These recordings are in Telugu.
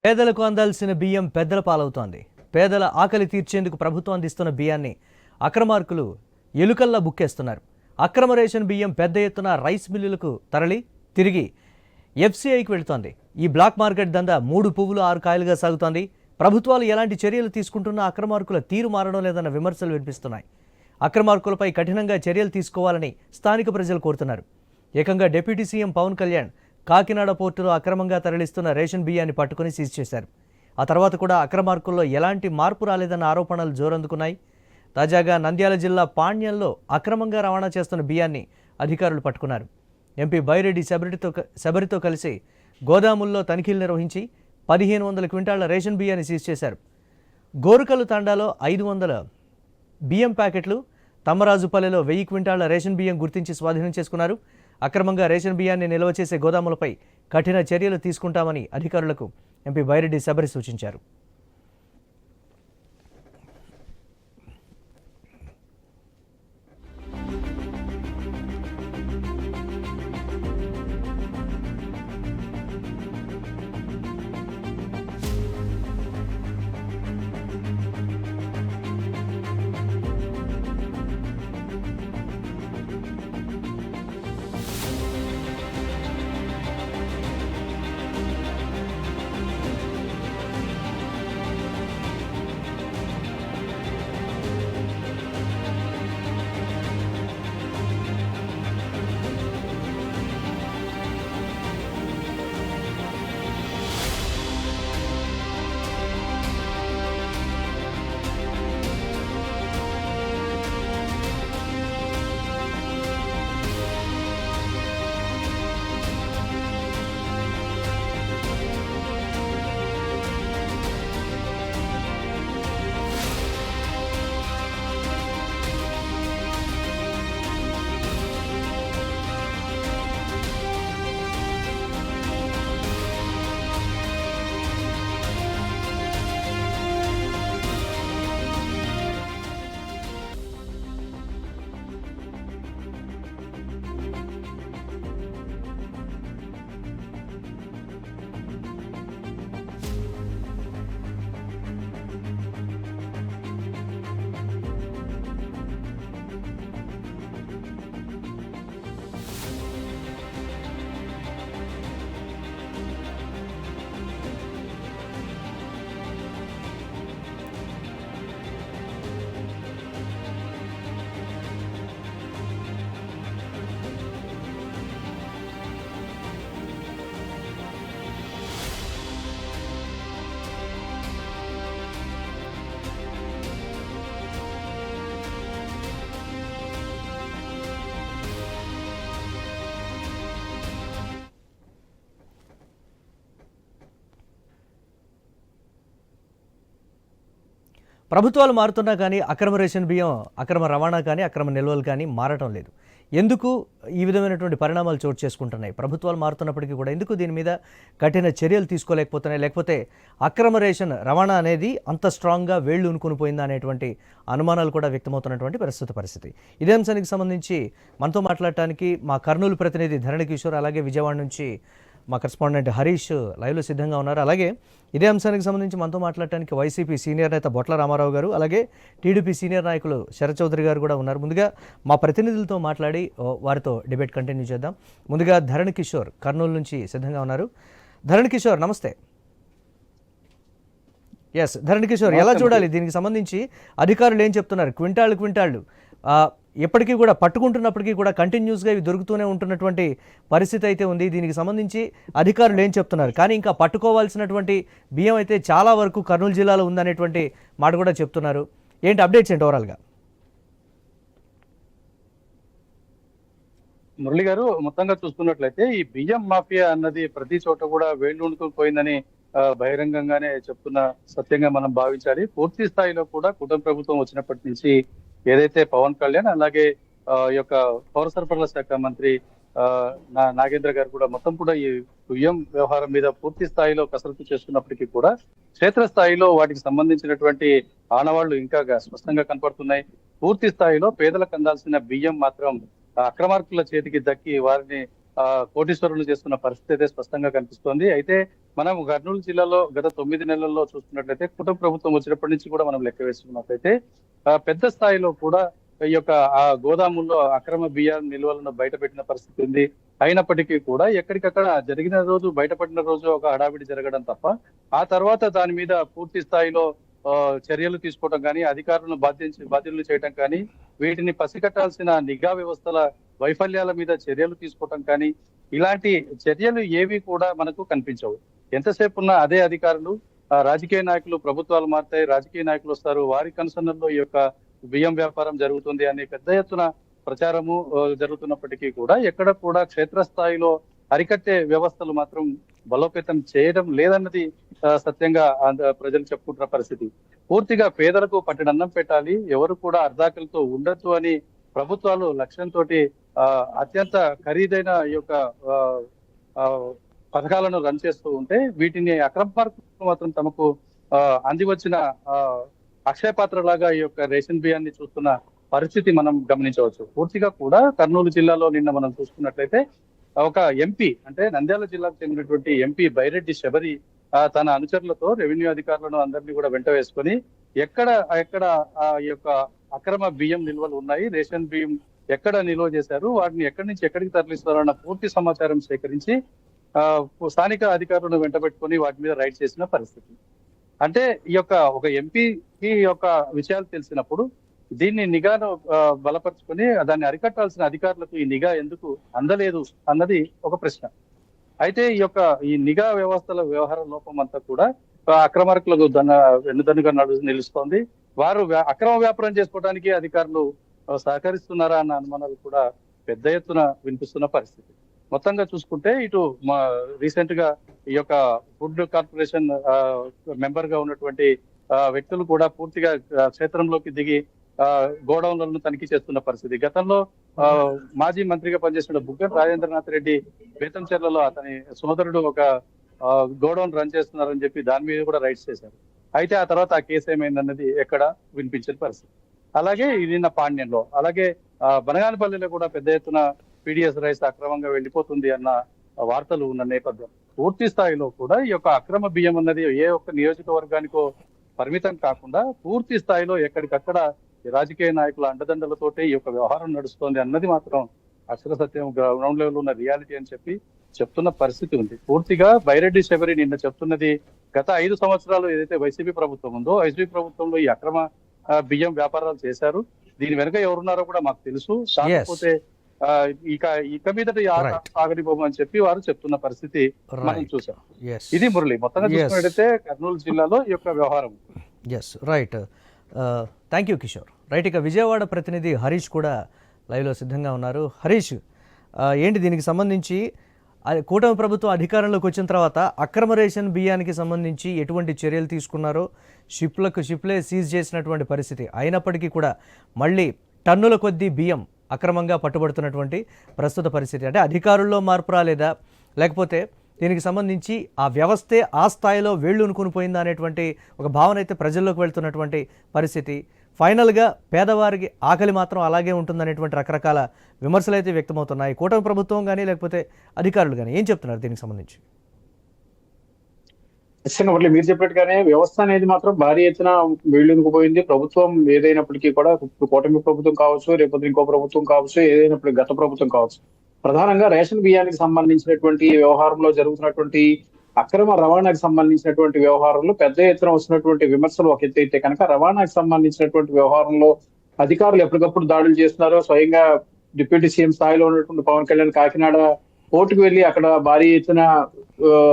పేదలకు అందాల్సిన బియ్యం పెద్దల పాలవుతోంది. పేదల ఆకలి తీర్చేందుకు ప్రభుత్వం అందిస్తున్న బియ్యాన్ని అక్రమార్కులు ఎలుకల్లా బుక్కేస్తున్నారు. అక్రమ రేషన్ బియ్యం పెద్ద ఎత్తున రైస్ మిల్లులకు తరలి తిరిగి ఎఫ్సీఐకి వెళుతోంది. ఈ బ్లాక్ మార్కెట్ దందా 3 పువ్వులు 6 కాయలుగా సాగుతోంది. ప్రభుత్వాలు ఎలాంటి చర్యలు తీసుకుంటున్నా అక్రమార్కుల తీరు మారడం లేదన్న విమర్శలు వినిపిస్తున్నాయి. అక్రమార్కులపై కఠినంగా చర్యలు తీసుకోవాలని స్థానిక ప్రజలు కోరుతున్నారు. ఏకంగా డిప్యూటీ సీఎం పవన్ కళ్యాణ్ కాకినాడ పోర్టులో అక్రమంగా తరలిస్తున్న రేషన్ బియ్యాన్ని పట్టుకుని సీజ్ చేశారు. ఆ తర్వాత కూడా అక్రమార్కుల్లో ఎలాంటి మార్పు రాలేదన్న ఆరోపణలు జోరందుకున్నాయి. తాజాగా నంద్యాల జిల్లా పాణ్యంలో అక్రమంగా రవాణా చేస్తున్న బియ్యాన్ని అధికారులు పట్టుకున్నారు. ఎంపీ బైరెడ్డి శబరితో కలిసి గోదాముల్లో తనిఖీలు నిర్వహించి 1500 క్వింటాళ్ల రేషన్ బియ్యాన్ని సీజ్ చేశారు. గోరుకల్లు తాండాలో 500 బియ్యం ప్యాకెట్లు, తమ్మరాజుపల్లెలో 1000 క్వింటాళ్ల రేషన్ బియ్యం గుర్తించి స్వాధీనం చేసుకున్నారు. అక్రమంగా రేషన్ బియ్యాన్ని నిల్వ చేసే గోదాములపై కఠిన చర్యలు తీసుకుంటామని అధికారులకు ఎంపీ బైరెడ్డి శబరి సూచించారు. ప్రభుత్వాలు మారుతున్నా కానీ అక్రమ రేషన్ బియ్యం, అక్రమ రవాణా కానీ, అక్రమ నిల్వలు కానీ మారటం లేదు. ఎందుకు ఈ విధమైనటువంటి పరిణామాలు చోటు చేసుకుంటున్నాయి? ప్రభుత్వాలు మారుతున్నప్పటికీ కూడా ఎందుకు దీని మీద కఠిన చర్యలు తీసుకోలేకపోతున్నాయి? లేకపోతే అక్రమ రేషన్ రవాణా అనేది అంత స్ట్రాంగ్గా వేళ్లు ఉనుకుని పోయిందా అనేటువంటి అనుమానాలు కూడా వ్యక్తమవుతున్నటువంటి పరిస్థితి. ఇదే అంశానికి సంబంధించి మనతో మాట్లాడటానికి మా కర్నూలు ప్రతినిధి ధరణి కిషోర్, అలాగే విజయవాడ నుంచి మా కరెస్పాండెంట్ హరీష్ లైవ్లో సిద్ధంగా ఉన్నారు. అలాగే ఇదే అంశానికి సంబంధించి మనతో మాట్లాడటానికి వైసీపీ సీనియర్ నేత బొట్ల రామారావు గారు, అలాగే టీడీపీ సీనియర్ నాయకులు శరత్ చౌదరి గారు కూడా ఉన్నారు. ముందుగా మా ప్రతినిధులతో మాట్లాడి వారితో డిబేట్ కంటిన్యూ చేద్దాం. ముందుగా ధరణి కిషోర్ కర్నూలు నుంచి సిద్ధంగా ఉన్నారు. ధరణి కిషోర్ నమస్తే. ఎస్ ధరణి కిషోర్, ఎలా చూడాలి దీనికి సంబంధించి? అధికారులు ఏం చెప్తున్నారు? క్వింటాళ్ళు ఎప్పటికీ కూడా పట్టుకుంటున్నప్పటికీ కూడా కంటిన్యూస్గా ఇవి దొరుకుతూనే ఉంటున్నటువంటి పరిస్థితి అయితే ఉంది. దీనికి సంబంధించి అధికారులు ఏం చెప్తున్నారు? కానీ ఇంకా పట్టుకోవాల్సినటువంటి బియ్యం అయితే చాలా వరకు కర్నూలు జిల్లాలో ఉందనేటువంటి మాట కూడా చెప్తున్నారు. ఏంటి అప్డేట్స్ ఏంటి ఓవరాల్గా? మురళి గారు, మొత్తంగా చూసుకున్నట్లయితే ఈ బియ్యం మాఫియా అన్నది ప్రతి చోట కూడా వేళ్లుండుకుని పోయిందని బహిరంగంగానే చెప్తున్న సత్యంగా మనం భావించాలి. పూర్తి స్థాయిలో కూడా కుటుంబ ప్రభుత్వం వచ్చినప్పటి నుంచి ఏదైతే పవన్ కళ్యాణ్ అలాగే ఈ యొక్క పౌర సరఫరాల శాఖ మంత్రి నాగేంద్ర గారు కూడా మొత్తం కూడా ఈ బియ్యం వ్యవహారం మీద పూర్తి స్థాయిలో కసరత్తు చేస్తున్నప్పటికీ కూడా క్షేత్ర స్థాయిలో వాటికి సంబంధించినటువంటి ఆనవాళ్లు ఇంకా స్పష్టంగా కనపడుతున్నాయి. పూర్తి స్థాయిలో పేదలకు అందాల్సిన బియ్యం మాత్రం అక్రమార్కుల చేతికి దక్కి వారిని కోటీశ్వరులు చేస్తున్న పరిస్థితి అయితే స్పష్టంగా కనిపిస్తోంది. అయితే మనం కర్నూలు జిల్లాలో గత 9 నెలల్లో చూసుకున్నట్లయితే కుటుంబ ప్రభుత్వం వచ్చినప్పటి నుంచి కూడా మనం లెక్క వేసుకున్నట్లయితే పెద్ద స్థాయిలో కూడా ఈ యొక్క ఆ గోదాముల్లో అక్రమ బియ్యం నిల్వలను బయటపెట్టిన పరిస్థితి ఉంది. అయినప్పటికీ కూడా ఎక్కడికక్కడ జరిగిన రోజు బయటపడిన రోజు ఒక హడావిడి జరగడం తప్ప ఆ తర్వాత దాని మీద పూర్తి స్థాయిలో చర్యలు తీసుకోవడం కానీ అధికారులను బాధ్యులు చేయడం కానీ వీటిని పసిగట్టాల్సిన నిఘా వ్యవస్థల వైఫల్యాల మీద చర్యలు తీసుకోవటం కానీ ఇలాంటి చర్యలు ఏవి కూడా మనకు కనిపించవు. ఎంతసేపు ఉన్న అదే అధికారులు రాజకీయ నాయకులు ప్రభుత్వాలు మారుతాయి, రాజకీయ నాయకులు వస్తారు, వారి కన్సర్న్లో ఈ యొక్క బియ్యం వ్యాపారం జరుగుతుంది అనే పెద్ద ఎత్తున ప్రచారము జరుగుతున్నప్పటికీ కూడా ఎక్కడ కూడా క్షేత్రస్థాయిలో అరికట్టే వ్యవస్థలు మాత్రం బలోపేతం చేయడం లేదన్నది సత్యంగా ప్రజలు చెప్పుకుంటున్న పరిస్థితి. పూర్తిగా పేదలకు పట్టెడన్నం పెట్టాలి, ఎవరు కూడా అర్ధాకలతో ఉండొద్దు అని ప్రభుత్వాలు లక్ష్యంతో అత్యంత ఖరీదైన ఈ యొక్క పథకాలను రన్ చేస్తూ ఉంటే వీటిని అక్రమ మార్పులు మాత్రం తమకు అంది వచ్చిన అక్షయ పాత్ర లాగా ఈ యొక్క రేషన్ బియ్యాన్ని చూస్తున్న పరిస్థితి మనం గమనించవచ్చు. పూర్తిగా కూడా కర్నూలు జిల్లాలో నిన్న మనం చూసుకున్నట్లయితే ఒక ఎంపీ అంటే నంద్యాల జిల్లాకు చెందినటువంటి ఎంపీ బైరెడ్డి శబరి తన అనుచరులతో రెవెన్యూ అధికారులను అందరినీ కూడా వెంట వేసుకొని ఎక్కడ ఈ యొక్క అక్రమ బియ్యం నిల్వలు ఉన్నాయి, రేషన్ బియ్యం ఎక్కడ నిల్వ చేశారు, వాటిని ఎక్కడి నుంచి ఎక్కడికి తరలిస్తారు అన్న పూర్తి సమాచారం సేకరించి స్థానిక అధికారులను వెంట పెట్టుకొని వాటి మీద రైడ్ చేసిన పరిస్థితి. అంటే ఈ యొక్క ఒక ఎంపీకి యొక్క విషయాలు తెలిసినప్పుడు దీన్ని నిఘాను బలపరుచుకొని దాన్ని అరికట్టాల్సిన అధికారులకు ఈ నిఘా ఎందుకు అందలేదు అన్నది ఒక ప్రశ్న. అయితే ఈ నిఘా వ్యవస్థల వ్యవహార లోపం అంతా కూడా అక్రమార్కులకు వెన్నుదన్నుగా నిలుస్తోంది. వారు అక్రమ వ్యాపారం చేసుకోవడానికి అధికారులు సహకరిస్తున్నారా అన్న అనుమానాలు కూడా పెద్ద ఎత్తున వినిపిస్తున్న పరిస్థితి. మొత్తంగా చూసుకుంటే ఇటు రీసెంట్ గా ఈ యొక్క ఫుడ్ కార్పొరేషన్ మెంబర్ గా ఉన్నటువంటి వ్యక్తులు కూడా పూర్తిగా క్షేత్రంలోకి దిగి గోడౌన్లను తనిఖీ చేస్తున్న పరిస్థితి. గతంలో మాజీ మంత్రిగా పనిచేసిన బుగ్గన రాజేంద్రనాథ్ రెడ్డి బేతంచెర్లలో అతని సోదరుడు ఒక గోడౌన్ రన్ చేస్తున్నారని చెప్పి దాని మీద కూడా రైడ్స్ చేశారు. అయితే ఆ తర్వాత ఆ కేసు ఏమైందన్నది ఎక్కడ వినిపించిన పరిస్థితి. అలాగే నిన్న పాండ్యంలో, అలాగే బనగానపల్లిలో కూడా పెద్ద ఎత్తున పీడిఎస్ రైస్ అక్రమంగా వెళ్ళిపోతుంది అన్న వార్తలు ఉన్న నేపథ్యం పూర్తి స్థాయిలో కూడా ఈ యొక్క అక్రమ బియ్యం అన్నది ఏ ఒక్క నియోజకవర్గానికో పరిమితం కాకుండా పూర్తి స్థాయిలో ఎక్కడికక్కడ రాజకీయ నాయకుల అండదండలతోటే ఈ యొక్క వ్యవహారం నడుస్తోంది అన్నది మాత్రం అక్షర సత్యం, గ్రౌండ్ లెవెల్ ఉన్న రియాలిటీ అని చెప్తున్న పరిస్థితి ఉంది. పూర్తిగా బైరెడ్డి శబరి నిన్న చెప్తున్నది గత 5 సంవత్సరాలు ఏదైతే వైసీపీ ప్రభుత్వం ఉందో వైసీపీ ప్రభుత్వంలో ఈ అక్రమ బియ్యం వ్యాపారాలు చేశారు, దీని వెనుక ఎవరున్నారో కూడా మాకు తెలుసు, కాకపోతే ఇక మీదట సాగనిపోము అని చెప్పి వారు చెప్తున్న పరిస్థితి మనం చూసాం. ఇది మురళి మొత్తంగా చూసుకున్నట్టయితే కర్నూలు జిల్లాలో ఈ యొక్క వ్యవహారం. Right, thank you Kishore. Right, ఇక విజయవాడ ప్రతినిధి హరీష్ కూడా లైవ్లో సిద్ధంగా ఉన్నారు. హరీష్, ఏంటి దీనికి సంబంధించి కూటమి ప్రభుత్వం అధికారంలోకి వచ్చిన తర్వాత అక్రమ రేషన్ బియ్యానికి సంబంధించి ఎటువంటి చర్యలు తీసుకున్నారో, షిప్లే సీజ్ చేసినటువంటి పరిస్థితి అయినప్పటికీ కూడా మళ్ళీ టన్నుల కొద్దీ బియ్యం అక్రమంగా పట్టుబడుతున్నటువంటి ప్రస్తుత పరిస్థితి. అంటే అధికారుల్లో మార్పు రాలేదా, లేకపోతే దీనికి సంబంధించి ఆ వ్యవస్థే ఆ స్థాయిలో వేళ్ళునుకుని పోయిందా అనేటువంటి ఒక భావన అయితే ప్రజల్లోకి వెళ్తున్నటువంటి పరిస్థితి. ఫైనల్గా పేదవారికి ఆకలి మాత్రం అలాగే ఉంటుందనేటువంటి రకరకాల విమర్శలు అయితే వ్యక్తమవుతున్నాయి. కూటమి ప్రభుత్వం కానీ లేకపోతే అధికారులు కానీ ఏం చెప్తున్నారు దీనికి సంబంధించి? ఖచ్చితంగా మళ్ళీ మీరు చెప్పినట్టుగానే వ్యవస్థ అనేది మాత్రం భారీ ఎత్తున వేళ్ళునుకుపోయింది. ప్రభుత్వం ఏదైనప్పటికీ కూడా, కూటమి ప్రభుత్వం కావచ్చు, రేపొద్దు ఇంకో ప్రభుత్వం కావచ్చు, ఏదైనప్పటికీ గత ప్రభుత్వం కావచ్చు, ప్రధానంగా రేషన్ బియ్యానికి సంబంధించినటువంటి వ్యవహారంలో జరుగుతున్నటువంటి అక్రమ రవాణాకి సంబంధించినటువంటి వ్యవహారంలో పెద్ద ఎత్తున వస్తున్నటువంటి విమర్శలు ఒక ఎత్తు అయితే కనుక, రవాణాకి సంబంధించినటువంటి వ్యవహారంలో అధికారులు ఎప్పటికప్పుడు దాడులు చేస్తున్నారో, స్వయంగా డిప్యూటీ సీఎం స్థాయిలో ఉన్నటువంటి పవన్ కళ్యాణ్ కాకినాడ కోర్టుకు వెళ్లి అక్కడ భారీ ఎత్తున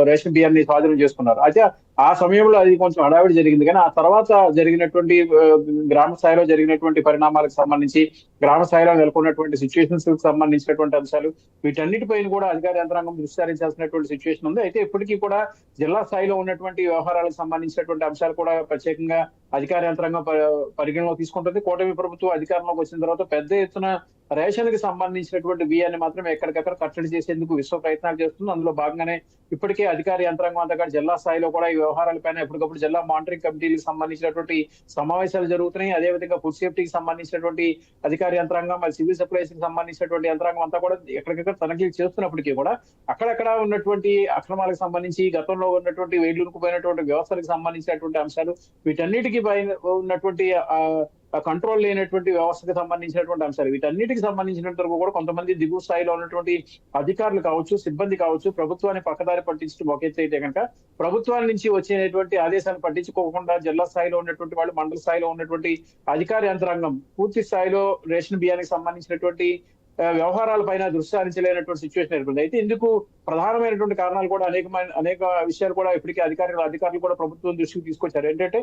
రేషన్ బియ్యాన్ని స్వాధీనం చేసుకున్నారు. అయితే ఆ సమయంలో అది కొంచెం హడావిడి జరిగింది. కానీ ఆ తర్వాత జరిగినటువంటి గ్రామ స్థాయిలో జరిగినటువంటి పరిణామాలకు సంబంధించి, గ్రామ స్థాయిలో నెలకొన్నటువంటి సిచ్యువేషన్స్ కి సంబంధించినటువంటి అంశాలు, వీటన్నిటిపైన కూడా అధికార యంత్రాంగం దృష్టి సారించాల్సినటువంటి సిచ్యువేషన్ ఉంది. అయితే ఇప్పటికీ కూడా జిల్లా స్థాయిలో ఉన్నటువంటి వ్యవహారాలకు సంబంధించినటువంటి అంశాలు కూడా ప్రత్యేకంగా అధికార యంత్రాంగం పరిగణలో తీసుకుంటుంది. కూటమి ప్రభుత్వం అధికారంలోకి వచ్చిన తర్వాత పెద్ద ఎత్తున రేషన్ కి సంబంధించినటువంటి బియ్యాన్ని మాత్రం ఎక్కడికక్కడ కట్టడి చేసేందుకు విశ్వ ప్రయత్నాలు చేస్తుంది. అందులో భాగంగానే ఇప్పటికే అధికార యంత్రాంగం అంతా కూడా జిల్లా స్థాయిలో కూడా ఈ వ్యవహారాలపైన ఎప్పటికప్పుడు జిల్లా మానిటరింగ్ కమిటీలకు సంబంధించినటువంటి సమావేశాలు జరుగుతున్నాయి. అదేవిధంగా ఫుడ్ సేఫ్టీకి సంబంధించినటువంటి అధికార అధికార యంత్రాంగం, మరి సివిల్ సప్లైస్ కి సంబంధించినటువంటి యంత్రాంగం అంతా కూడా ఎక్కడికక్కడ తనిఖీలు చేస్తున్నప్పటికీ కూడా అక్కడక్కడ ఉన్నటువంటి అక్రమాలకు సంబంధించి గతంలో ఉన్నటువంటి వేళ్లూరుకుపోయినటువంటి వ్యవస్థలకు సంబంధించినటువంటి అంశాలు, వీటన్నిటికీ పైన ఉన్నటువంటి కంట్రోల్ లేనటువంటి వ్యవస్థకు సంబంధించినటువంటి అంశాలు, వీటన్నిటికి సంబంధించినంత వరకు కూడా కొంతమంది దిగువ స్థాయిలో ఉన్నటువంటి అధికారులు కావచ్చు, సిబ్బంది కావచ్చు, ప్రభుత్వాన్ని పక్కదారి పట్టించడం ఒక ఎత్తు అయితే కనుక ప్రభుత్వాల నుంచి వచ్చేటువంటి ఆదేశాలు పట్టించుకోకుండా జిల్లా స్థాయిలో ఉన్నటువంటి వాళ్ళు, మండల స్థాయిలో ఉన్నటువంటి అధికార యంత్రాంగం పూర్తి స్థాయిలో రేషన్ బియ్యానికి సంబంధించినటువంటి వ్యవహారాల పైన దృష్టి సారించలేనటువంటి సిచ్యువేషన్ ఏర్పడింది. అయితే ఇందుకు ప్రధానమైనటువంటి కారణాలు కూడా అనేక విషయాలు కూడా ఇప్పటికే అధికారులు కూడా ప్రభుత్వం దృష్టికి తీసుకొచ్చారు. ఏంటంటే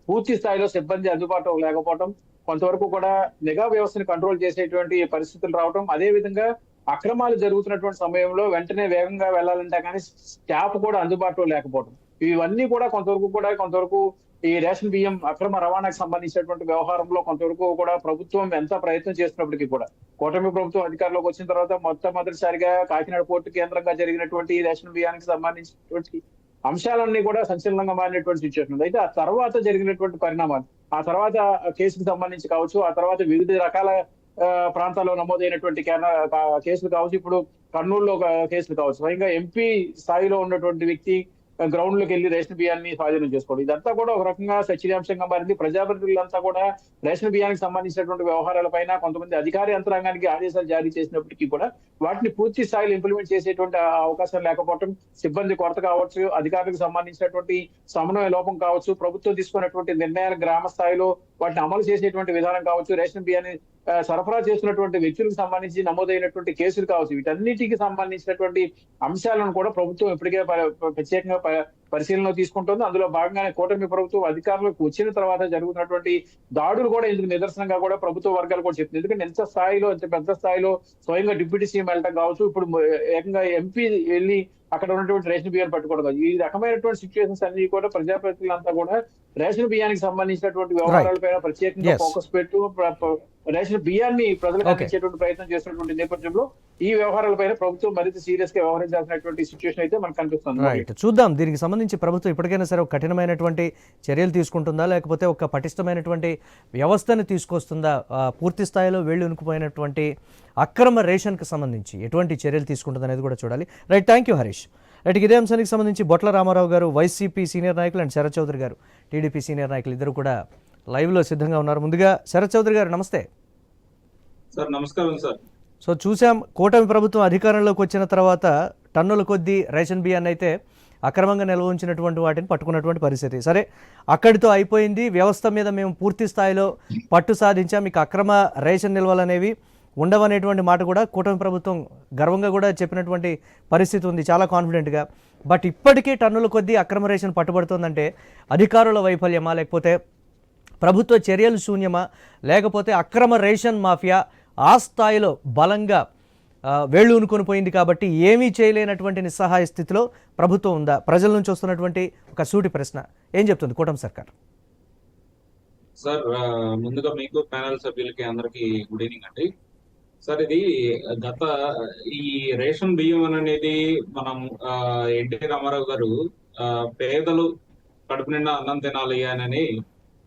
పూర్తి స్థాయిలో సిబ్బంది అందుబాటులో లేకపోవడం, కొంతవరకు కూడా నిఘా వ్యవస్థను కంట్రోల్ చేసేటువంటి పరిస్థితులు రావడం, అదే విధంగా అక్రమాలు జరుగుతున్నటువంటి సమయంలో వెంటనే వేగంగా వెళ్లాలంటే కానీ స్టాఫ్ కూడా అందుబాటులో లేకపోవడం, ఇవన్నీ కూడా కొంతవరకు ఈ రేషన్ బియ్యం అక్రమ రవాణాకు సంబంధించినటువంటి వ్యవహారంలో కొంతవరకు కూడా ప్రభుత్వం ఎంత ప్రయత్నం చేస్తున్నప్పటికీ కూడా కూటమి ప్రభుత్వం అధికారంలోకి వచ్చిన తర్వాత మొట్టమొదటిసారిగా కాకినాడ పోర్టు కేంద్రంగా జరిగినటువంటి రేషన్ బియ్యానికి సంబంధించినటువంటి అంశాలన్నీ కూడా సంచలనంగా మారినటువంటి సిచ్యువేషన్ ఉంది. అయితే ఆ తర్వాత జరిగినటువంటి పరిణామాలు, ఆ తర్వాత కేసుకు సంబంధించి కావచ్చు, ఆ తర్వాత వివిధ రకాల ప్రాంతాల్లో నమోదైనటువంటి కేసులు కావచ్చు, ఇప్పుడు కర్నూలులో కేసులు కావచ్చు, స్వయంగా ఎంపీ స్థాయిలో ఉన్నటువంటి వ్యక్తి గ్రౌండ్ లోకి వెళ్లి రేషన్ బియ్యాన్ని స్వాధీనం చేసుకోవడం, ఇదంతా కూడా ఒక రకంగా చర్చనీయాంశంగా మారింది. ప్రజాప్రతినిధులంతా కూడా రేషన్ బియ్యానికి సంబంధించినటువంటి వ్యవహారాలపైన కొంతమంది అధికార యంత్రాంగానికి ఆదేశాలు జారీ చేసినప్పటికీ కూడా వాటిని పూర్తి స్థాయిలో ఇంప్లిమెంట్ చేసేటువంటి అవకాశం లేకపోవడం, సిబ్బంది కొరత కావచ్చు, అధికారులకు సంబంధించినటువంటి సమన్వయ లోపం కావచ్చు, ప్రభుత్వం తీసుకున్నటువంటి నిర్ణయాలు గ్రామ స్థాయిలో వాటిని అమలు చేసేటువంటి విధానం కావచ్చు, రేషన్ బియ్యాన్ని సరఫరా చేస్తున్నటువంటి వ్యక్తులకు సంబంధించి నమోదైనటువంటి కేసులు కావచ్చు, వీటన్నిటికి సంబంధించినటువంటి అంశాలను కూడా ప్రభుత్వం ఇప్పటికే ప్రత్యేకంగా పరిశీలనలో తీసుకుంటుంది. అందులో భాగంగానే కూటమి ప్రభుత్వం అధికారులకు వచ్చిన తర్వాత జరుగుతున్నటువంటి దాడులు కూడా ఇందుకు నిదర్శనంగా కూడా ప్రభుత్వ వర్గాలు కూడా చెప్తుంది. ఎందుకంటే ఎంత పెద్ద స్థాయిలో స్వయంగా డిప్యూటీ సీఎం వెళ్ళటం కావచ్చు, ఇప్పుడు ఏకంగా ఎంపీ వెళ్ళి అక్కడ ఉన్నటువంటి రేషన్ బియ్యాన్ని పట్టుకోవడం, ఈ రకమైనటువంటి సిచ్యువేషన్స్ అన్ని కూడా ప్రజాప్రతినిధులంతా కూడా రేషన్ బియ్యానికి సంబంధించినటువంటి వ్యవహారాలపైన ప్రత్యేకంగా ఫోకస్ పెట్టు రేషన్ బియ్యాన్ని ప్రజలకు అందించేటువంటి ప్రయత్నం చేస్తున్నటువంటి నేపథ్యంలో ఈ వ్యవహారాలపైన ప్రభుత్వం మరింత సీరియస్ గా వ్యవహరించాల్సినటువంటి సిచ్యువేషన్ అయితే మనకు కనిపిస్తుంది. రైట్, చూద్దాం దీనికి సంబంధించి ప్రభుత్వం ఇప్పటికైనా సరే ఒక కఠినమైనటువంటి చర్యలు తీసుకుంటుందా, లేకపోతే ఒక పటిష్టమైనటువంటి వ్యవస్థను తీసుకొస్తుందా, పూర్తి స్థాయిలో వేళ్ళు ఉనుకుపోయినటువంటి అక్రమ రేషన్కి సంబంధించి ఎటువంటి చర్యలు తీసుకుంటుంది అనేది కూడా చూడాలి. Right, thank you Harish. Right, ఇదే అంశానికి సంబంధించి బొట్ల రామారావు గారు వైసీపీ సీనియర్ నాయకులు అండ్ శరత్ చౌదరి గారు టీడీపీ సీనియర్ నాయకులు ఇద్దరు కూడా లైవ్లో సిద్ధంగా ఉన్నారు. ముందుగా శరత్ చౌదరి గారు నమస్తే. సార్ నమస్కారం సార్. సో చూసాం, కూటమి ప్రభుత్వం అధికారంలోకి వచ్చిన తర్వాత టన్నుల కొద్దీ రేషన్ బియ్యాన్ని అయితే అక్రమంగా నిల్వ ఉంచినటువంటి వాటిని పట్టుకున్నటువంటి పరిస్థితి. సరే, అక్కడితో అయిపోయింది, వ్యవస్థ మీద మేము పూర్తి స్థాయిలో పట్టు సాధించాం, మీకు అక్రమ రేషన్ నిల్వలు అనేవి ఉండవనేటువంటి మాట కూడా కూటమి ప్రభుత్వం గర్వంగా కూడా చెప్పినటువంటి పరిస్థితి ఉంది, చాలా కాన్ఫిడెంట్గా. బట్ ఇప్పటికీ టన్నుల కొద్దీ అక్రమ రేషన్ పట్టుబడుతుందంటే అధికారుల వైఫల్యమా, లేకపోతే ప్రభుత్వ చర్యలు శూన్యమా, లేకపోతే అక్రమ రేషన్ మాఫియా ఆ స్థాయిలో బలంగా వేళ్ళు ఉనుకొని పోయింది కాబట్టి ఏమీ చేయలేనటువంటి నిస్సహాయ స్థితిలో ప్రభుత్వం ఉందా? ప్రజల నుంచి వస్తున్నటువంటి ఒక సూటి ప్రశ్న, ఏం చెప్తుంది కూటమి సర్కార్? సార్ ముందుగా మీకు ప్యానల్ సభ్యులకి అందరికి గుడ్ ఈవినింగ్ అండి. సార్, ఇది ఈ రేషన్ బియ్యం అనేది మనం ఎన్టీ రామారావు గారు పేదలు కడుపు నిండా అన్నం తినాలి అని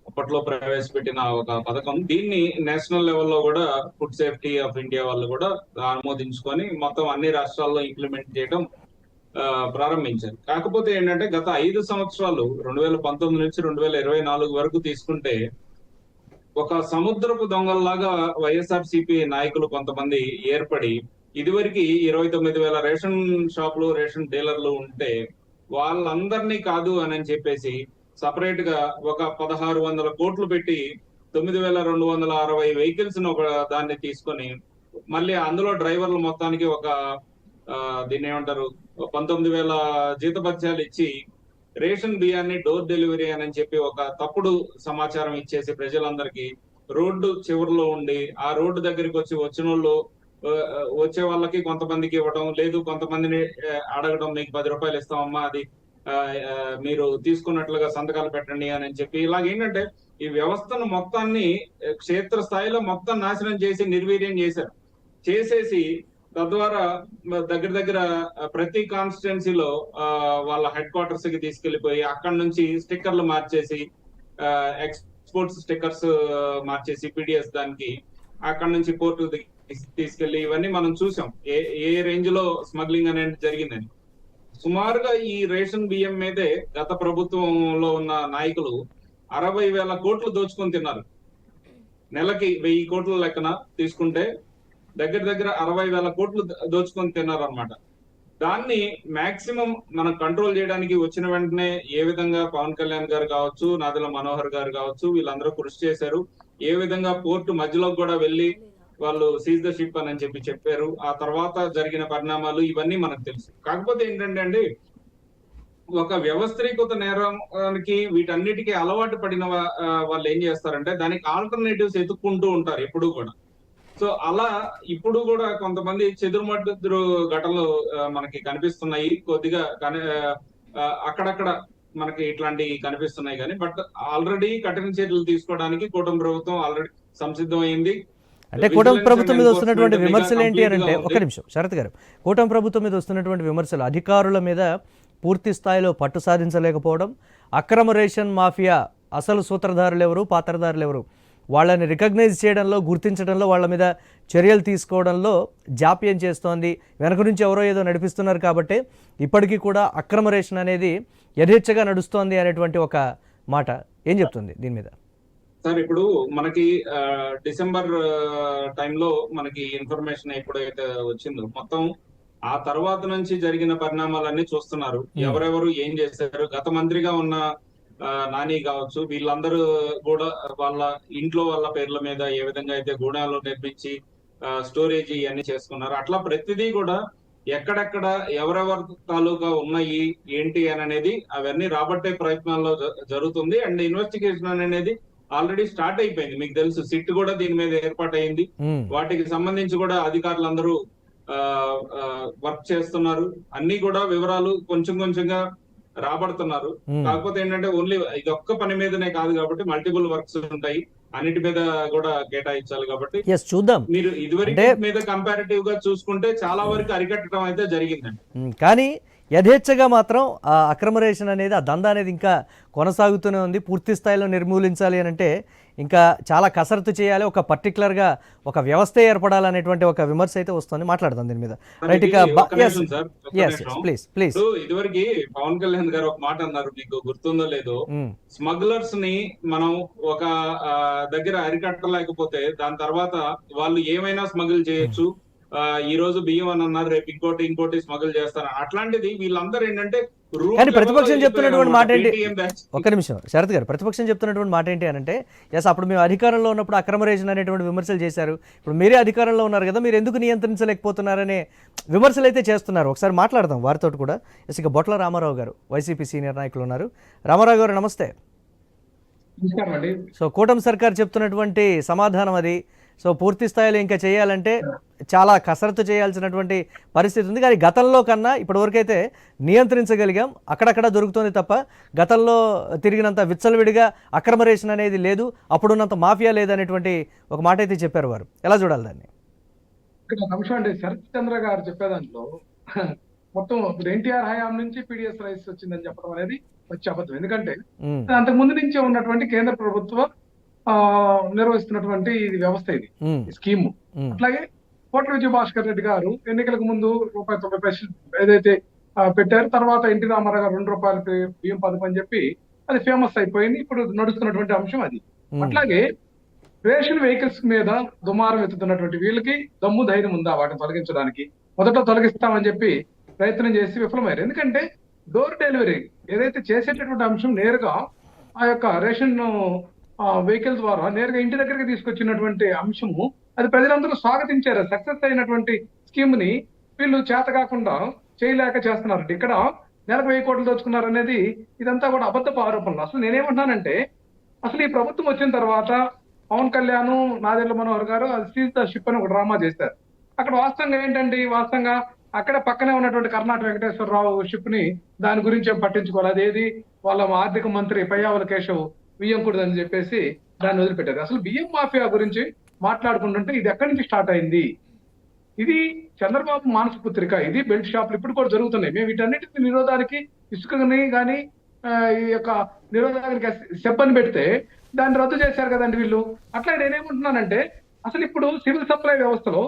అప్పట్లో ప్రవేశపెట్టిన ఒక పథకం. దీన్ని నేషనల్ లెవెల్లో కూడా ఫుడ్ సేఫ్టీ ఆఫ్ ఇండియా వాళ్ళు కూడా ఆమోదించుకొని మొత్తం అన్ని రాష్ట్రాల్లో ఇంప్లిమెంట్ చేయడం ప్రారంభించారు. కాకపోతే ఏంటంటే గత 5 సంవత్సరాలు 2019 నుంచి 2024 వరకు తీసుకుంటే ఒక సముద్రపు దొంగల్లాగా వైఎస్ఆర్సీపీ నాయకులు కొంతమంది ఏర్పడి ఇదివరకు 29,000 రేషన్ షాపులు, రేషన్ డీలర్లు ఉంటే వాళ్ళందరినీ కాదు అని చెప్పేసి సపరేట్ గా ఒక 1,600 కోట్లు పెట్టి 9,260 వెహికల్స్ ఒక దాన్ని తీసుకొని మళ్ళీ అందులో డ్రైవర్లు మొత్తానికి ఒక దీన్ని ఏమంటారు 19,000 జీతభత్యాలు ఇచ్చి రేషన్ బియ్యాన్ని డోర్ డెలివరీ అని చెప్పి ఒక తప్పుడు సమాచారం ఇచ్చేసి ప్రజలందరికీ రోడ్డు చివరిలో ఉండి ఆ రోడ్డు దగ్గరికి వచ్చిన వాళ్ళు వచ్చే వాళ్ళకి కొంతమందికి ఇవ్వడం లేదు, కొంతమందిని అడగడం, మీకు 10 రూపాయలు ఇస్తామమ్మా, అది మీరు తీసుకున్నట్లుగా సంతకాలు పెట్టండి అని చెప్పి ఇలాగేంటంటే ఈ వ్యవస్థను మొత్తాన్ని క్షేత్ర స్థాయిలో మొత్తం నాశనం చేసి నిర్వీర్యం చేసేసి తద్వారా దగ్గర ప్రతి కాన్స్టిట్యున్సీలో వాళ్ళ హెడ్ క్వార్టర్స్ కి తీసుకెళ్లిపోయి అక్కడ నుంచి స్టిక్కర్లు మార్చేసి ఎక్స్పోర్ట్స్ స్టిక్కర్స్ మార్చేసి పీడిఎస్ దానికి అక్కడ నుంచి పోర్టు తీసుకెళ్లి ఇవన్నీ మనం చూసాం ఏ ఏ రేంజ్ లో స్మగ్లింగ్ అనేది జరిగిందని. సుమారుగా ఈ రేషన్ బియ్యం మీదే గత ప్రభుత్వంలో ఉన్న నాయకులు 60,000 కోట్లు దోచుకొని తిన్నారు. నెలకి 1000 కోట్ల లెక్కన తీసుకుంటే దగ్గర దగ్గర 60,000 కోట్లు దోచుకొని తిన్నారు అనమాట. దాన్ని మాక్సిమం మనం కంట్రోల్ చేయడానికి వచ్చిన వెంటనే ఏ విధంగా పవన్ కళ్యాణ్ గారు కావచ్చు, నాదెళ్ల మనోహర్ గారు కావచ్చు, వీళ్ళందరూ కృషి చేశారు. ఏ విధంగా పోర్టు మధ్యలో కూడా వెళ్ళి వాళ్ళు సీజ్ ద షిప్ అని చెప్పారు. ఆ తర్వాత జరిగిన పరిణామాలు ఇవన్నీ మనకు తెలుసు. కాకపోతే ఏంటంటే అండి, ఒక వ్యవస్థీకృత నేరానికి వీటన్నిటికీ అలవాటు పడిన వాళ్ళు ఏం చేస్తారంటే దానికి ఆల్టర్నేటివ్స్ ఎత్తుక్కుంటూ ఉంటారు ఎప్పుడు కూడా. సో అలా ఇప్పుడు కూడా కొంతమంది చెదురుమదురు ఘటనలు మనకి కనిపిస్తున్నాయి. కొద్దిగా అక్కడక్కడ మనకి ఇట్లాంటివి కనిపిస్తున్నాయి కానీ, బట్ ఆల్రెడీ కఠిన చర్యలు తీసుకోవడానికి కూటమి ప్రభుత్వం ఆల్రెడీ సంసిద్ధమైంది. అంటే కూటమి ప్రభుత్వం మీద వస్తున్నటువంటి విమర్శలు ఏంటి అని అంటే, ఒక్క నిమిషం శరత్ గారు, కూటమి ప్రభుత్వం మీద వస్తున్నటువంటి విమర్శలు అధికారుల మీద పూర్తి స్థాయిలో పట్టు సాధించలేకపోవడం, అక్రమ రేషన్ మాఫియా అసలు సూత్రధారులు ఎవరు, పాత్రధారులు ఎవరు, వాళ్ళని రికగ్నైజ్ చేయడంలో, గుర్తించడంలో, వాళ్ళ మీద చర్యలు తీసుకోవడంలో జాప్యం చేస్తోంది. వెనక నుంచి ఎవరో ఏదో నడిపిస్తున్నారు కాబట్టి ఇప్పటికీ కూడా అక్రమ రేషన్ అనేది యథేచ్ఛగా నడుస్తోంది అనేటువంటి ఒక మాట ఏం చెప్తుంది దీని మీద? సార్, ఇప్పుడు మనకి డిసెంబర్ టైంలో మనకి ఇన్ఫర్మేషన్ ఎప్పుడైతే వచ్చిందో మొత్తం ఆ తర్వాత నుంచి జరిగిన పరిణామాలన్నీ చూస్తున్నారు. ఎవరెవరు ఏం చేశారు, గత మంత్రిగా ఉన్న నాని కావచ్చు, వీళ్ళందరూ కూడా వాళ్ళ ఇంట్లో వాళ్ళ పేర్ల మీద ఏ విధంగా అయితే గూడాలు నిర్మించి స్టోరేజ్ ఇవన్నీ చేసుకున్నారు. అట్లా ప్రతిదీ కూడా ఎక్కడెక్కడ ఎవరెవరి తాలూకా ఉన్నాయి ఏంటి అని అనేది అవన్నీ రాబట్టే ప్రయత్నాల్లో జరుగుతుంది. అండ్ ఇన్వెస్టిగేషన్ అనేది ఆల్రెడీ స్టార్ట్ అయిపోయింది. మీకు తెలుసు, సిట్ కూడా దీని మీద ఏర్పాటైంది. వాటికి సంబంధించి కూడా అధికారులందరూ వర్క్ చేస్తున్నారు. అన్ని కూడా వివరాలు కొంచెం కొంచెంగా రాబడుతున్నారు. కాకపోతే ఏంటంటే ఓన్లీ ఇది ఒక్క పని మీదనే కాదు కాబట్టి మల్టిపుల్ వర్క్స్ ఉంటాయి, అన్నిటి మీద కూడా కేటాయించాలి కాబట్టి చూద్దాం. మీరు ఇదివరకు మీద కంపారిటివ్ గా చూసుకుంటే చాలా వరకు అరికట్టడం అయితే జరిగిందండి. కానీ యథేచ్ఛగా మాత్రం ఆ అక్రమ రేషన్ అనేది, ఆ దందా అనేది ఇంకా కొనసాగుతూనే ఉంది. పూర్తి స్థాయిలో నిర్మూలించాలి అని అంటే ఇంకా చాలా కసరత్తు చేయాలి, ఒక పర్టికులర్గా ఒక వ్యవస్థ ఏర్పడాలనేటువంటి ఒక విమర్శ అయితే వస్తుంది. మాట్లాడదాం దీని మీద. Right, please. ఇదివరకు పవన్ కళ్యాణ్ గారు ఒక మాట అన్నారు, మీకు గుర్తుందో లేదో, స్మగ్లర్స్ ని మనం ఒక దగ్గర అరికట్టలేకపోతే దాని తర్వాత వాళ్ళు ఏమైనా స్మగుల్ చేయొచ్చు. ఈ రోజు బియ్యం అని అన్నారు, రేపు ఇంకోటి స్మగుల్ చేస్తారు. అట్లాంటిది వీళ్ళందరూ ఏంటంటే ప్రతిపక్షం చెప్తున్నటువంటి మాట ఏంటి, ఒక్క నిమిషం శరత్ గారు, ప్రతిపక్షం చెప్తున్నటువంటి మాట ఏంటి అని అంటే, ఎస్ అప్పుడు మేము అధికారంలో ఉన్నప్పుడు అక్రమ రేషన్ అనేటువంటి విమర్శలు చేశారు, ఇప్పుడు మీరే అధికారంలో ఉన్నారు కదా, మీరు ఎందుకు నియంత్రించలేకపోతున్నారనే విమర్శలు అయితే చేస్తున్నారు. ఒకసారి మాట్లాడదాం వారితో కూడా. ఎస్, ఇక బొట్ల రామారావు గారు వైసీపీ సీనియర్ నాయకులు ఉన్నారు. రామారావు గారు నమస్తే. సో కూటమి సర్కార్ చెప్తున్నటువంటి సమాధానం అది. సో పూర్తి స్థాయిలో ఇంకా చేయాలంటే చాలా కసరత్తు చేయాల్సినటువంటి పరిస్థితి ఉంది. కానీ గతంలో కన్నా ఇప్పటివరకైతే నియంత్రించగలిగాం, అక్కడక్కడ దొరుకుతుంది తప్ప గతంలో తిరిగినంత విచ్చలవిడిగా అక్రమ రేషన్ అనేది లేదు, అప్పుడున్నంత మాఫియా లేదనేటువంటి ఒక మాట అయితే చెప్పారు వారు. ఎలా చూడాలి దాన్ని? ఇక్కడ అంశం అంటే శరత్ చంద్ర గారు చెప్పే దాంట్లో మొత్తం ఎన్టీఆర్ హయాం నుంచి పీడిఎస్ రైస్ వచ్చిందని చెప్పడం అనేది వచ్చే అబద్ధం. ఎందుకంటే అంతకు ముందు నుంచే ఉన్నటువంటి కేంద్ర ప్రభుత్వం నిర్వహిస్తున్నటువంటి ఇది వ్యవస్థ, ఇది స్కీమ్. అట్లాగే కోట్ల విజయ భాస్కర్ రెడ్డి గారు ఎన్నికలకు ముందు ₹90 ఏదైతే పెట్టారు, తర్వాత ఎన్టీ రామారావు గారు ₹2 బియ్యం పథకం అని చెప్పి అది ఫేమస్ అయిపోయింది. ఇప్పుడు నడుస్తున్నటువంటి అంశం అది. అట్లాగే రేషన్ వెహికల్స్ మీద దుమారం ఎత్తుతున్నటువంటి వీళ్ళకి దమ్ము ధైర్యం ఉందా వాటిని తొలగించడానికి? మొదట తొలగిస్తామని చెప్పి ప్రయత్నం చేసి విఫలమయ్యారు. ఎందుకంటే డోర్ డెలివరీ ఏదైతే చేసేటటువంటి అంశం నేరుగా ఆ యొక్క రేషన్ వెహికల్ ద్వారా నేరుగా ఇంటి దగ్గరికి తీసుకొచ్చినటువంటి అంశము, అది ప్రజలందరూ స్వాగతించారు. సక్సెస్ అయినటువంటి స్కీమ్ ని వీళ్ళు చేత కాకుండా చేయలేక చేస్తున్నారు. ఇక్కడ నెలకు 1000 కోట్లు దోచుకున్నారు అనేది ఇదంతా కూడా అబద్ధపు ఆరోపణలు. అసలు నేనేమంటున్నానంటే, అసలు ఈ ప్రభుత్వం వచ్చిన తర్వాత పవన్ కళ్యాణ్, నాదెళ్ల మనోహర్ గారు సీజ్ ద షిప్ అని ఒక డ్రామా చేశారు. అక్కడ వాస్తవంగా ఏంటండి, వాస్తవంగా అక్కడ పక్కనే ఉన్నటువంటి కర్ణాటక వెంకటేశ్వరరావు షిప్ ని దాని గురించి ఏం పట్టించుకోవాలి. అదేది వాళ్ళ ఆర్థిక మంత్రి పయ్యావుల కేశవ్ బియ్యంకూడదని చెప్పేసి దాన్ని వదిలిపెట్టారు. అసలు బియ్యం మాఫియా గురించి మాట్లాడుకుంటుంటే ఇది ఎక్కడి నుంచి స్టార్ట్ అయింది? ఇది చంద్రబాబు మానస పుత్రిక, ఇది బెల్ట్ షాపులు ఇప్పుడు కూడా జరుగుతున్నాయి. మేము వీటన్నిటిని నిరోధానికి ఇసుకని కానీ ఈ యొక్క నిరోధానికి సెప్పని పెడితే దాన్ని రద్దు చేశారు కదండి వీళ్ళు. అట్లా నేనేమంటున్నానంటే, అసలు ఇప్పుడు సివిల్ సప్లై వ్యవస్థలో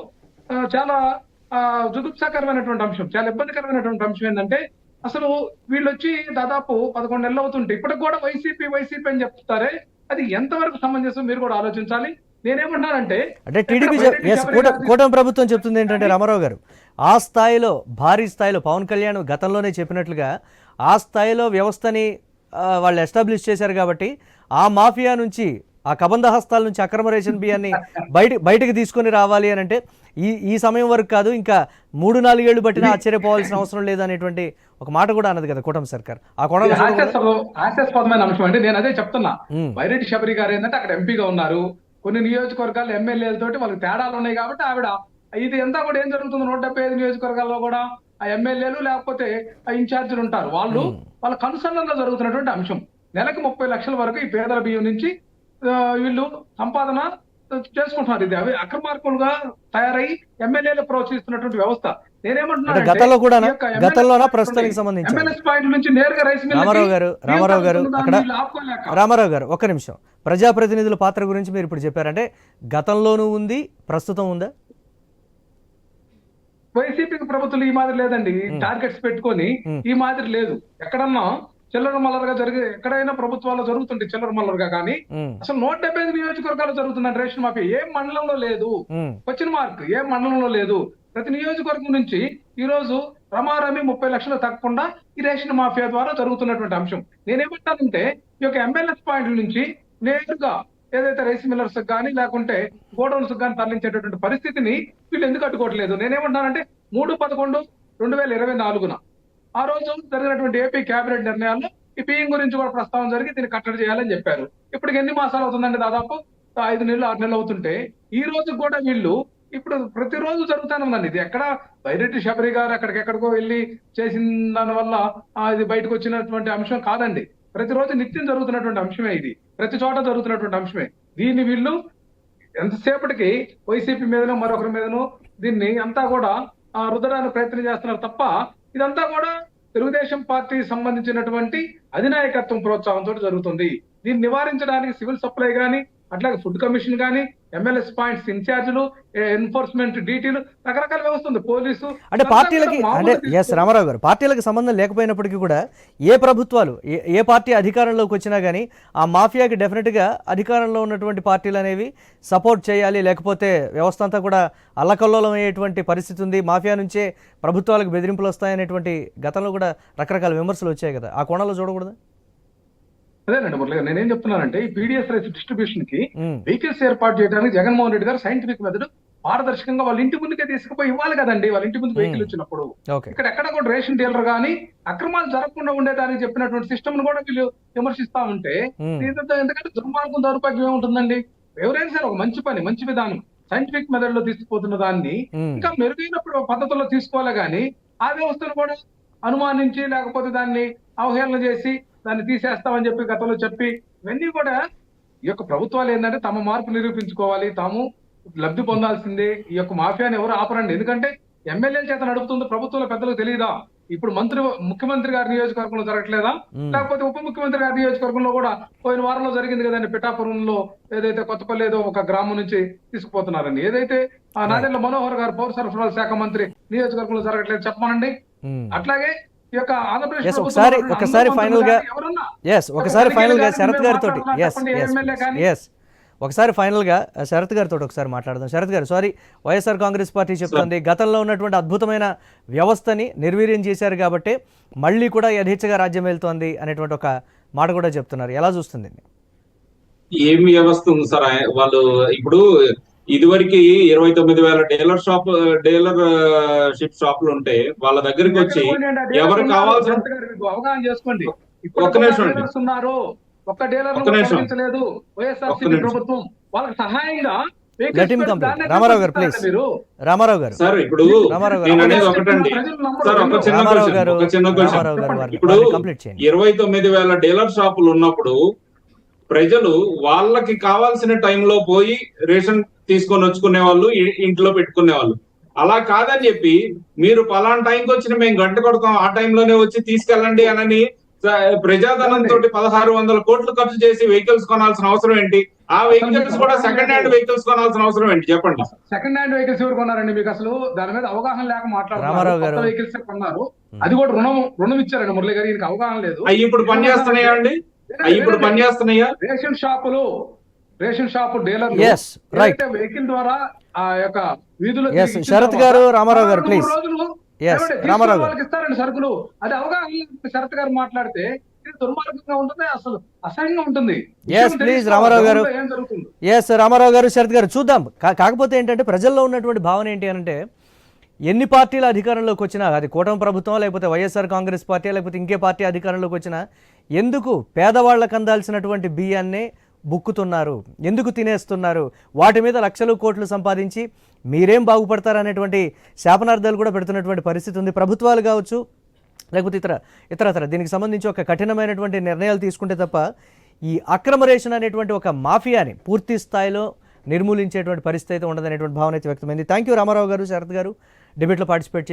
చాలా జుగుప్సాకరమైనటువంటి అంశం, చాలా ఇబ్బందికరమైనటువంటి అంశం ఏంటంటే అసలు వీళ్ళు వచ్చి దాదాపు 11 నెలలు అవుతుంటే ఇప్పటికి కూడా వైసీపీ అని చెప్తారే, అది ఎంతవరకు సమంజసం మీరు కూడా ఆలోచించాలి. నేనేమంటున్నానంటే అంటే టీడీపీ కూటమి ప్రభుత్వం చెప్తుంది ఏంటంటే రామారావు గారు, ఆ స్థాయిలో భారీ స్థాయిలో పవన్ కళ్యాణ్ గతంలోనే చెప్పినట్లుగా ఆ స్థాయిలో వ్యవస్థని వాళ్ళు ఎస్టాబ్లిష్ చేశారు కాబట్టి ఆ మాఫియా నుంచి, ఆ కబంధ హస్తాల నుంచి అక్రమ రేషన్ బియ్యాన్ని బయటకు తీసుకొని రావాలి అని అంటే ఈ సమయం వరకు కాదు, ఇంకా 3-4 ఏళ్లు బట్టినా ఆశ్చర్యపోవాల్సిన అవసరం లేదు అనేటువంటి ఒక మాట కూడా అన్నది కదా కూటమి సర్కార్. ఆ కోణంలో హాస్యాస్పదమైన అంశం అంటే నేను అదే చెప్తున్నా. వైరెడ్డి శబరి గారు ఏంటంటే అక్కడ ఎంపీగా ఉన్నారు, కొన్ని నియోజకవర్గాలు ఎమ్మెల్యేలతోటి వాళ్ళకి తేడాలు ఉన్నాయి కాబట్టి ఆవిడ ఇది ఎంత కూడా ఏం జరుగుతుంది 175 నియోజకవర్గాల్లో కూడా ఆ ఎమ్మెల్యేలు లేకపోతే ఆ ఇన్ఛార్జీలు ఉంటారు, వాళ్ళ కనుసన్నలో జరుగుతున్నటువంటి అంశం. నెలకు 30 లక్షల వరకు ఈ పేదల బియ్యం నుంచి వీళ్ళు సంపాదన చేసుకుంటున్నారు. ఇది అవి అక్రమార్కులుగా తయారై ఎమ్మెల్యేలు ప్రోత్సహిస్తున్నటువంటి వ్యవస్థ. నేనేమంటున్నాను రామారావు గారు ఒక్క నిమిషం, ప్రజాప్రతినిధుల పాత్ర గురించి మీరు ఇప్పుడు చెప్పారంటే గతంలోనూ ఉంది, ప్రస్తుతం ఉందా? వైసీపీకి ప్రభుత్వం ఈ మాదిరి లేదండి, టార్గెట్స్ పెట్టుకొని ఈ మాదిరి లేదు. ఎక్కడన్నా చిల్లర మల్లరగా ఎక్కడైనా ప్రభుత్వాల్లో జరుగుతుంది చిల్లర మల్లరగా, కానీ అసలు 175 నియోజకవర్గాలు జరుగుతుందండి రేషన్ మాఫీ. ఏ మండలంలో లేదు, వచ్చిన మార్క్ ఏ మండలంలో లేదు. ప్రతి నియోజకవర్గం నుంచి ఈ రోజు రమారమి 30 లక్షలు తగ్గకుండా ఈ రేషన్ మాఫియా ద్వారా జరుగుతున్నటువంటి అంశం. నేనేమంటానంటే ఈ యొక్క ఎమ్మెల్యేస్ పాయింట్ల నుంచి నేరుగా ఏదైతే రైస్ మిల్లర్స్ కానీ లేకుంటే గోడౌన్స్ కానీ తరలించేటటువంటి పరిస్థితిని వీళ్ళు ఎందుకు అడ్డుకోవట్లేదు? నేనేమంటానంటే 3/11/2024 ఆ రోజు జరిగినటువంటి ఏపీ కేబినెట్ నిర్ణయాల్లో ఈ బియ్యం గురించి కూడా ప్రస్తావన జరిగి దీన్ని కట్టడి చేయాలని చెప్పారు. ఇప్పటికి ఎన్ని మాసాలు అవుతుందండి? దాదాపు 5 నెలలు 6 నెలలు అవుతుంటే ఈ రోజు కూడా వీళ్ళు ఇప్పుడు ప్రతిరోజు జరుగుతానే ఉందండి. ఇది ఎక్కడ వైరెడ్డి శబరి గారు ఎక్కడికెక్కడికో వెళ్ళి చేసిన దాని వల్ల ఇది బయటకు వచ్చినటువంటి అంశం కాదండి. ప్రతిరోజు నిత్యం జరుగుతున్నటువంటి అంశమే, ఇది ప్రతి చోట జరుగుతున్నటువంటి అంశమే. దీన్ని వీళ్ళు ఎంతసేపటికి వైసీపీ మీదనో మరొకరి మీదనో దీన్ని అంతా కూడా రుద్దడానికి ప్రయత్నం చేస్తున్నారు తప్ప ఇదంతా కూడా తెలుగుదేశం పార్టీ సంబంధించినటువంటి అధినాయకత్వం ప్రోత్సాహంతో జరుగుతుంది. దీన్ని నివారించడానికి సివిల్ సప్లై కానీ అట్లాగే ఫుడ్ కమిషన్ కానీ ఎమ్మెల్యేస్ పాయింట్స్ ఇన్ఛార్జీలు, ఎన్ఫోర్స్మెంట్ డీటీలు, రకరకాల వ్యవస్థ ఉంది, పోలీసు. అంటే పార్టీలకి అంటే రామారావు గారు, పార్టీలకు సంబంధం లేకపోయినప్పటికీ కూడా ఏ ప్రభుత్వాలు ఏ పార్టీ అధికారంలోకి వచ్చినా కానీ ఆ మాఫియాకి డెఫినెట్గా అధికారంలో ఉన్నటువంటి పార్టీలు అనేవి సపోర్ట్ చేయాలి, లేకపోతే వ్యవస్థ అంతా కూడా అల్లకల్లోలం అయ్యేటువంటి పరిస్థితి ఉంది, మాఫియా నుంచే ప్రభుత్వాలకు బెదిరింపులు వస్తాయనేటువంటి గతంలో కూడా రకరకాల విమర్శలు వచ్చాయి కదా, ఆ కోణంలో చూడకూడదు? అదేనండి మురళి గారు, నేనేం చెప్తున్నానంటే ఈ పీడిఎస్ రైస్ డిస్ట్రిబ్యూషన్ కి వెహికల్స్ ఏర్పాటు చేయడానికి జగన్మోహన్ రెడ్డి గారు సైంటిఫిక్ మెథడ్ పారదర్శకంగా వాళ్ళ ఇంటి ముందుకే తీసుకుపోయి ఇవ్వాలి కదండి. వాళ్ళ ఇంటి ముందు వెహికల్ వచ్చినప్పుడు ఇక్కడ ఎక్కడ కూడా రేషన్ డీలర్ గానీ అక్రమాలు జరగకుండా ఉండేదానికి చెప్పినటువంటి సిస్టమ్ ను కూడా వీళ్ళు విమర్శిస్తా ఉంటే ఎందుకంటే దుర్మార్గం దౌర్భాగ్యం ఏముంటుందండి? ఎవరైనా సరే ఒక మంచి పని, మంచి విధానం సైంటిఫిక్ మెథడ్ లో తీసుకుపోతున్న దాన్ని ఇంకా మెరుగైనప్పుడు పద్ధతుల్లో తీసుకోవాలి గానీ ఆ వ్యవస్థను కూడా అనుమానించి లేకపోతే దాన్ని అవహేళన చేసి దాన్ని తీసేస్తామని చెప్పి గతంలో చెప్పి ఇవన్నీ కూడా ఈ యొక్క ప్రభుత్వాలు ఏంటంటే తమ మార్పు నిరూపించుకోవాలి, తాము లబ్ధి పొందాల్సిందే. ఈ యొక్క మాఫియాని ఎవరు ఆపరండి, ఎందుకంటే ఎమ్మెల్యేల చేత నడుపుతుంది ప్రభుత్వంలో పెద్దలకు తెలియదా? ఇప్పుడు ముఖ్యమంత్రి గారి నియోజకవర్గంలో జరగట్లేదా? లేకపోతే ఉప ముఖ్యమంత్రి గారి నియోజకవర్గంలో కూడా పోయిన వారంలో జరిగింది కదండి, పిఠాపురంలో ఏదైతే కొత్తపల్లి ఏదో ఒక గ్రామం నుంచి తీసుకుపోతున్నారని, ఏదైతే నాదెళ్ల మనోహర్ గారు పౌర సరఫరాల శాఖ మంత్రి నియోజకవర్గంలో జరగట్లేదు చెప్పమనండి. అట్లాగే ఒకసారి ఫైనల్ గా శరత్ గారితో ఒకసారి మాట్లాడదాం. శరత్ గారు, సారీ, వైఎస్ఆర్ కాంగ్రెస్ పార్టీ చెప్తుంది గతంలో ఉన్నటువంటి అద్భుతమైన వ్యవస్థని నిర్వీర్యం చేశారు కాబట్టి మళ్ళీ కూడా యథేచ్ఛగా రాజ్యం వెళ్తోంది అనేటువంటి ఒక మాట కూడా చెప్తున్నారు. ఎలా చూస్తుంది? ఏం వ్యవస్థ ఉంది సార్? వాళ్ళు ఇప్పుడు ఇదివరకు 29,000 డీలర్షిప్ షాపులు ఉంటే వాళ్ళ దగ్గరికి వచ్చి ఎవరు కావాల్సిన అవగాహన చేసుకోండి. ఒక్క నిమిషం ఒక్క డీలర్ ప్రభుత్వం వాళ్ళకి సహాయంగా రామారావు గారు ప్లీజ్. రామారావు గారు సార్, ఇప్పుడు నేను అనేది ఒకటండి సార్, ఒక చిన్న క్వశ్చన్. ఇప్పుడు 29,000 డీలర్ షాపులు ఉన్నప్పుడు ప్రజలు వాళ్ళకి కావాల్సిన టైంలో పోయి రేషన్ తీసుకొని వచ్చుకునే వాళ్ళు, ఇంట్లో పెట్టుకునే వాళ్ళు. అలా కాదని చెప్పి మీరు పలానా టైంకి వచ్చిన మేము గంట కొడతాం ఆ టైంలోనే వచ్చి తీసుకెళ్ళండి అని ప్రజాధనంతో 1,600 కోట్లు ఖర్చు చేసి వెహికల్స్ కొనాల్సిన అవసరం ఏంటి? ఆ వెహికల్స్ కూడా సెకండ్ హ్యాండ్ వెహికల్స్ కొనాల్సిన అవసరం ఏంటి చెప్పండి. సెకండ్ హ్యాండ్ వెహికల్స్ ఎవరు కొన్నారండి? మీకు అసలు దాని మీద అవగాహన లేక రామారావు మాట్లాడుతున్నారు. గారు. కొత్త వెహికల్స్ కొన్నారు, అది కూడా రుణం ఇచ్చారండి మురళి గారు. ఈయనకి అవగాహన లేదు. అవి ఇప్పుడు పనిచేస్తున్నాయా అండి? అవి ఇప్పుడు పనిచేస్తున్నాయా? రేషన్ షాపు డీలర్లు Yes, right. వెహికల్ ద్వారా ఆ యొక్క వీధులు Yes, శరత్ గారు, రామారావు గారు, please. Yes, రామారావు గారు. వాళ్ళకి ఇస్తారండి సరుకులు. అది అవగాహన లేకుండా శరత్ గారు మాట్లాడితే ఇది దుర్మార్గంగా ఉంటుంది, అసలు అసహ్యంగా ఉంటుంది. Yes, విషయం please, తెలుసుకోవాలి. రామారావు గారు. గ్రౌండ్లో ఏం జరుగుతుంది? ఎస్ రామారావు గారు, శరత్ గారు, చూద్దాం. కాకపోతే ఏంటంటే ప్రజల్లో ఉన్నటువంటి భావన ఏంటి అంటే ఎన్ని పార్టీల అధికారంలోకి వచ్చినా, అది కూటమి ప్రభుత్వం లేకపోతే వైఎస్ఆర్ కాంగ్రెస్ పార్టీ లేకపోతే ఇంకే పార్టీ అధికారంలోకి వచ్చినా ఎందుకు పేదవాళ్ళకు అందాల్సినటువంటి బియ్యాన్నే బుక్కుతున్నారు, ఎందుకు తినేస్తున్నారు, వాటి మీద లక్షలు కోట్లు సంపాదించి మీరేం బాగుపడతారనేటువంటి శాపనార్థాలు కూడా పెడుతున్నటువంటి పరిస్థితి ఉంది. ప్రభుత్వాలు కావచ్చు లేకపోతే ఇతరత్ర దీనికి సంబంధించి ఒక కఠినమైనటువంటి నిర్ణయాలు తీసుకుంటే తప్ప ఈ అక్రమ రేషన్ అనేటువంటి ఒక మాఫియాని పూర్తి స్థాయిలో నిర్మూలించేటువంటి పరిస్థితి అయితే ఉండదనేటువంటి భావన అయితే వ్యక్తమైంది. థ్యాంక్ యూ రామారావు గారు, శరత్ గారు, డిబేట్లో పార్టిసిపేట్ చేసి